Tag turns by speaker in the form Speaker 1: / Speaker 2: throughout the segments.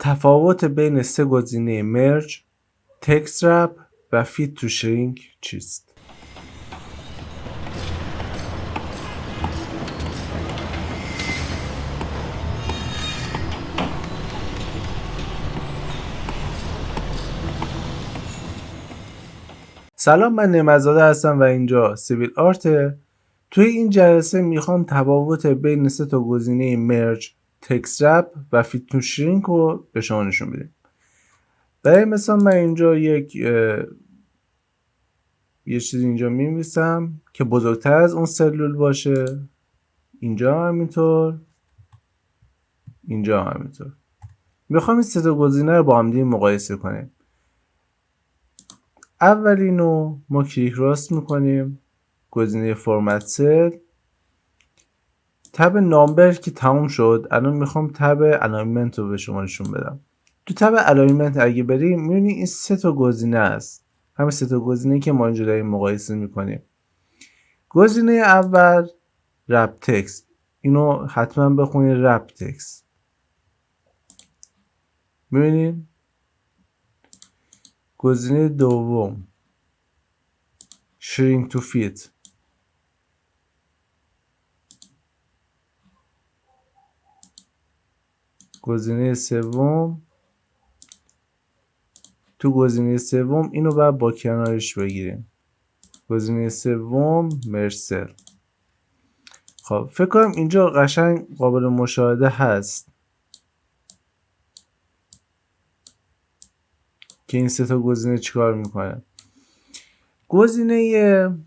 Speaker 1: تفاوت بین سه گزینه مرج، تکست رپ و فیت تو شرینک چیست؟ سلام، من نعمت‌زاده هستم و اینجا سیویل آرته. توی این جلسه میخوام تفاوت بین سه تا گزینه مرج، تکست رپ و فیت تو شرینک رو به شما نشون بدیم. برای مثال من اینجا یه چیزی اینجا می‌نویسم که بزرگتر از اون سلول باشه، اینجا همینطور، اینجا همینطور. میخوام این سه تا گزینه رو با هم دیگه مقایسه کنیم. اولینو ما کلیک راست میکنیم، گزینه فرمت سل، تب نامبر که تموم شد. الان میخوام تب الاینمنت رو به شما نشون بدم. تو تب الاینمنت اگه بریم میبینی این سه تا گزینه است، همین سه تا گزینه که ما اینجا داریم مقایسه میکنیم. گزینه اول رپ تکست، اینو حتما بخونید رپ تکست. میبینید گزینه دوم shrink to fit، گزینه سوم، تو گزینه سوم اینو باید با کنارش بگیریم، گزینه سوم مرسل. خب فکر کنم اینجا قشنگ قابل مشاهده هست که این سه تا گزینه چیکار میکنه. گزینه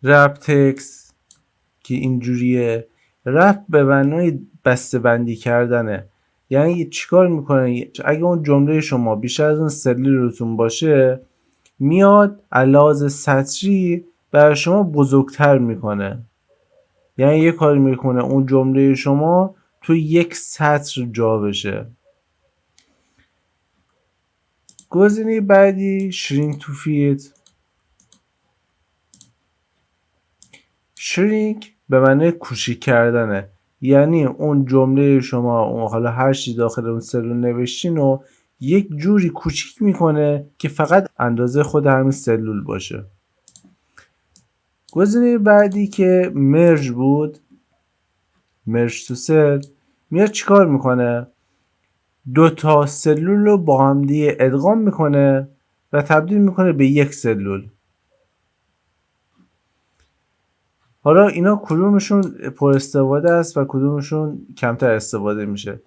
Speaker 1: رپ تکست که اینجوریه، رپ به معنای بسته بندی کردنه. یعنی چیکار میکنه؟ اگه اون جمله شما بیشتر از اون سلول روتون باشه، میاد علاوه سطری برای شما بزرگتر میکنه. یعنی یه کاری میکنه اون جمله شما تو یک سطر جا بشه. گزینه بعدی shrink to fit. shrink به معنی کوچیک کردنه، یعنی اون جمله شما، اون حالا هر چی داخل اون سلول نوشتین رو یک جوری کوچیک میکنه که فقط اندازه خود همین سلول باشه. گزینه بعدی که مرج بود، مرج تو سل، میاد چیکار میکنه؟ دو تا سلول رو با هم دیگه ادغام میکنه و تبدیل میکنه به یک سلول. حالا اینا کدومشون پر استفاده است و کدومشون کمتر استفاده میشه؟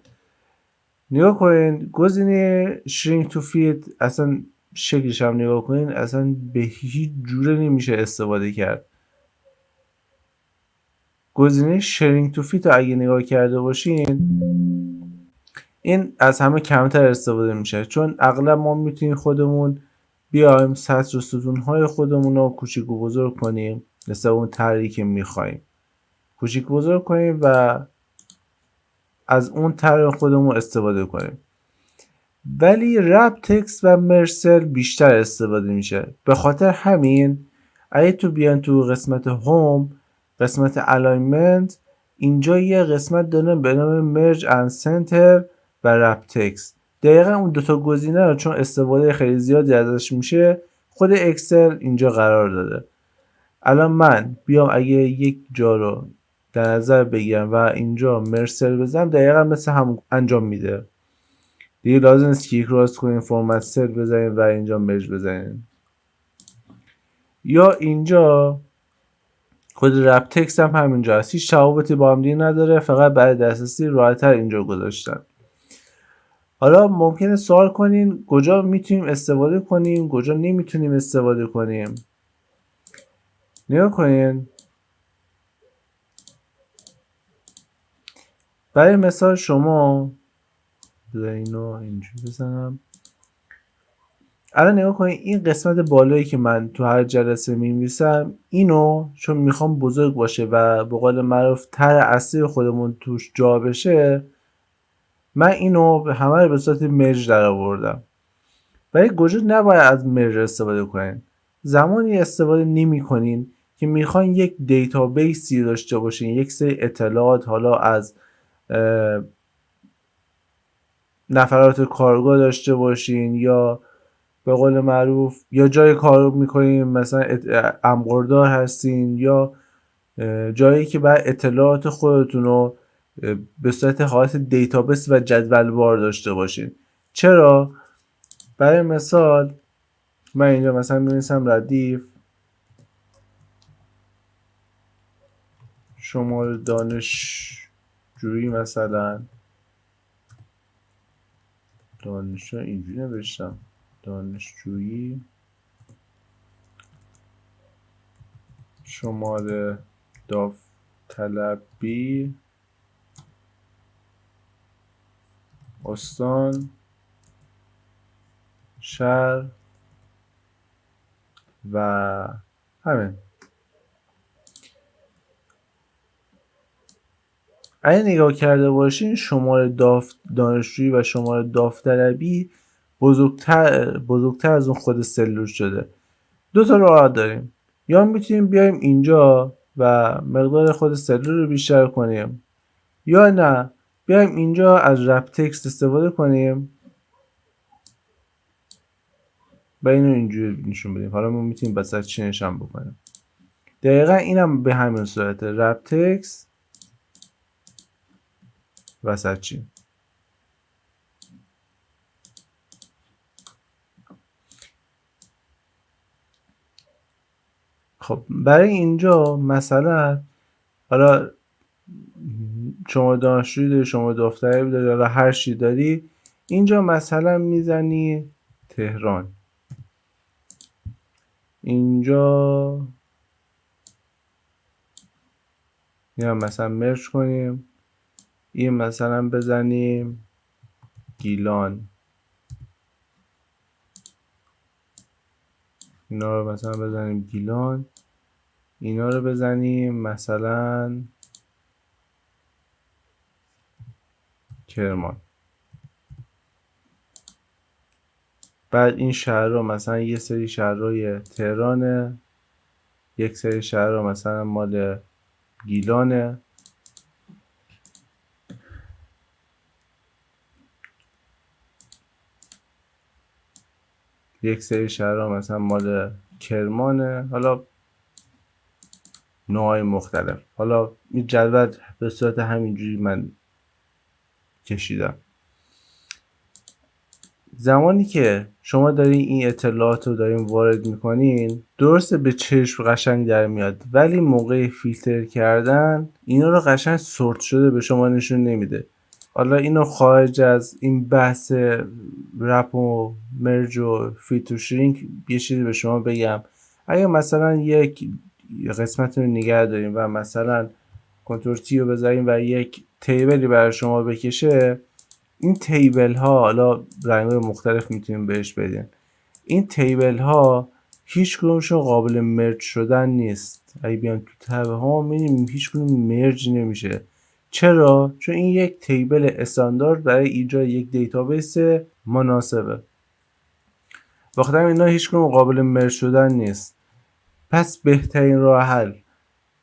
Speaker 1: نگاه کنین گزینه shrink to fit اصلا شکلش هم نگاه کنین اصلا به هیچ جوره نمیشه استفاده کرد. گزینه shrink to fit رو اگه نگاه کرده باشین، این از همه کمتر استفاده میشه، چون اغلب ما میتونیم خودمون بیایم سطر و ستونهای خودمون رو کوچیک و بزرگ کنیم مثل اون طرحی که میخوایم کوچیک بزرگ کنیم و از اون طرح خودمون استفاده کنیم. ولی رپ تکست و مرسل بیشتر استفاده میشه. به خاطر همین اگه تو بیان تو قسمت هوم، قسمت الاینمنت، اینجا یه قسمت داره به نام مرج اند سنتر و رپ تکست. دقیقا اون دوتا گزینه رو چون استفاده خیلی زیادی ازش میشه، خود اکسل اینجا قرار داده. الان من بیام اگه یک جا رو در نظر بگیرم و اینجا مرسل بزنم، دقیقا مثل همون انجام میده. دیگه لازم نیست کلیک راست کنین، فرمت سل بزنین و اینجا مرج بزنین. یا اینجا خود رپ تکست هم همینجا هست، هیچ تفاوتی با هم دیگه نداره، فقط برای دسترسی راحت‌تر اینجا گذاشتن. حالا ممکنه سوال کنین کجا میتونیم استفاده کنیم، کجا نمیتونیم استفاده کنیم. نگاه کنین، برای مثال شما اینو اینجوری بزنم. الان نگاه کنین این قسمت بالایی که من تو هر جلسه می‌نویسم، اینو چون میخوام بزرگ باشه و به قول معروف طرح اصلی خودمون توش جا بشه، من اینو همه رو به صورت مرج در آوردم. ولی کجا نباید از مرج استفاده کنین؟ زمانی استفاده نمی کنین که میخواین یک دیتابیسی داشته باشین، یک سری اطلاعات حالا از نفرات کارگاه داشته باشین یا به قول معروف یا جای کار میکنین مثلا امقاردار هستین یا جایی که بعد اطلاعات خودتون رو به صورت حالت دیتابیس و جدولوار داشته باشین. چرا؟ برای مثال من اینجا مثلا می‌نویسم ردیف شماره دانشجویی، مثلا دانشجو اینجوری نوشتم دانشجویی شماره داوطلبی استان شهر و همین. اگه نگاه کرده باشین شماره دانشجویی و شماره داوطلبی بزرگتر از اون خود سلول شده. دو تا راه داریم، یا میتونیم بیایم اینجا و مقدار خود سلول رو بیشتر کنیم، یا نه بیایم اینجا از رپ تکست استفاده کنیم و اینو اینجوری نشون بدیم. حالا ما میتونیم وسط چی نشون بکنیم. دقیقا اینم به همین صورته، رپ تکست وسط چی. خب برای اینجا مثلا حالا شما دانشجویی داری، شما داوطلبی داری، حالا هر چی داری، اینجا مثلا میزنی تهران، اینجا یا مثلا مرج کنیم، این مثلا بزنیم گیلان، اینا رو مثلا بزنیم گیلان، اینا رو بزنیم مثلا کرمان. بعد این شهر رو مثلا یه سری شهرهای تهرانه، یک سری شهر رو مثلا مال گیلانه، یک سری شهرها مثلا مال کرمانه، حالا نوعای مختلف. حالا این جدول به صورت همینجوری من کشیدم. زمانی که شما دارین این اطلاعات رو دارین وارد میکنین، درسته به چشم قشنگ در میاد، ولی موقع فیلتر کردن اینا رو قشنگ سورت شده به شما نشون نمیده. حالا اینو خارج از این بحث رپ و مرج و فیت و شرینک یه چیزی به شما بگم. اگه مثلا یک قسمت رو نگه داریم و مثلا کنترل تی رو بذاریم و یک تیبلی برای شما بکشه، این تیبل ها حالا رنگ‌های مختلف میتونیم بهش بدیم. این تیبل ها هیچ کدومشون قابل مرج شدن نیست. اگه بیان تو تب ها میبینیم هیچ کدوم مرج نمیشه. چرا؟ چون این یک تیبل استاندارد برای ایجاد یک دیتابیس مناسبه. بخاطر اینا هیچ کدوم قابل مرج شدن نیست. پس بهترین راه حل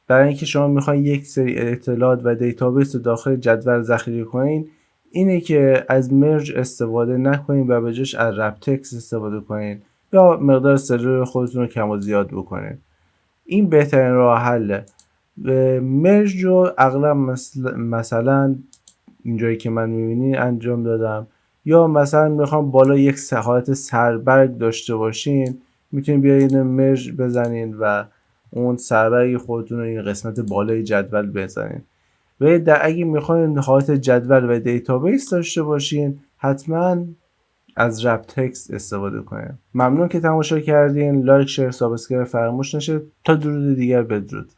Speaker 1: برای اینکه شما میخواین یک سری اطلاعات و دیتابیس رو داخل جدول ذخیره کنین اینه که از مرج استفاده نکنین و به جاش از رپ تکست استفاده کنین یا مقدار سلول خودتون رو کم و زیاد بکنین. این بهترین راه حله. مرج رو اغلب مثلا اینجایی که من میبینین انجام دادم، یا مثلا میخوام بالا یک حالت سربرگ داشته باشین، میتونین بیاین مرج بزنین و اون سربرگ خودتون رو این قسمت بالای جدول بزنین. و اگه میخواین حالت جدول و دیتابیس داشته باشین حتما از رپ تکست استفاده کنین. ممنون که تماشا کردین. لایک، شیر، سابسکرایب فراموش نشه. تا درود دیگر، بدرود.